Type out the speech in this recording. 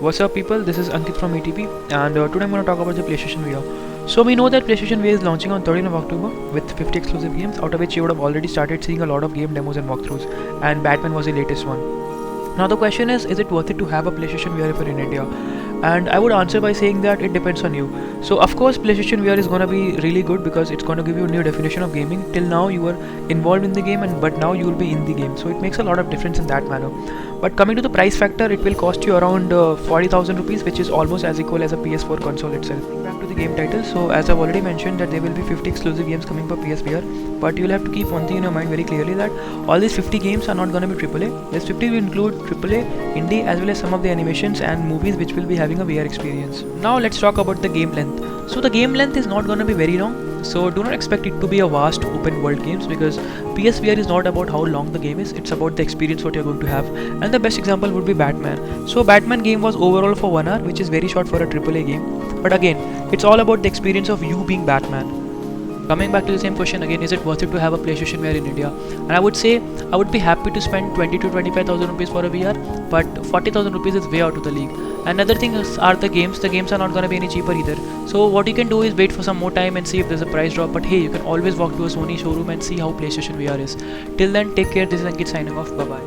What's up people, this is Ankit from ATP and today I'm going to talk about the PlayStation VR. So we know that PlayStation VR is launching on 13th of October with 50 exclusive games, out of which you would have already started seeing a lot of game demos and walkthroughs, and Batman was the latest one. Now the question is it worth it to have a PlayStation VR if you're in India? And I would answer by saying that it depends on you. So of course PlayStation VR is gonna be really good because it's gonna give you a new definition of gaming. Till now you were involved in the game but now you will be in the game. So it makes a lot of difference in that manner. But coming to the price factor, it will cost you around 40,000 rupees, which is almost as equal as a PS4 console itself. Back to the game title. So as I've already mentioned that there will be 50 exclusive games coming for PSVR, but you'll have to keep one thing in your mind very clearly, that all these 50 games are not going to be AAA. This 50 will include AAA, indie, as well as some of the animations and movies which will be having a VR experience. Now let's talk about the game length. So the game length is not going to be very long. So do not expect it to be a vast open world games, because PSVR is not about how long the game is, it's about the experience what you're going to have. And the best example would be Batman. So Batman game was overall for 1 hour, which is very short for a AAA game. But again, it's all about the experience of you being Batman. Coming back to the same question again, is it worth it to have a PlayStation VR in India? And I would say I would be happy to spend 20 to 25,000 rupees for a VR, but 40,000 rupees is way out of the league. Another thing are the games. The games are not going to be any cheaper either. So what you can do is wait for some more time and see if there's a price drop. But hey, you can always walk to a Sony showroom and see how PlayStation VR is. Till then, take care. This is Ankit signing off. Bye bye.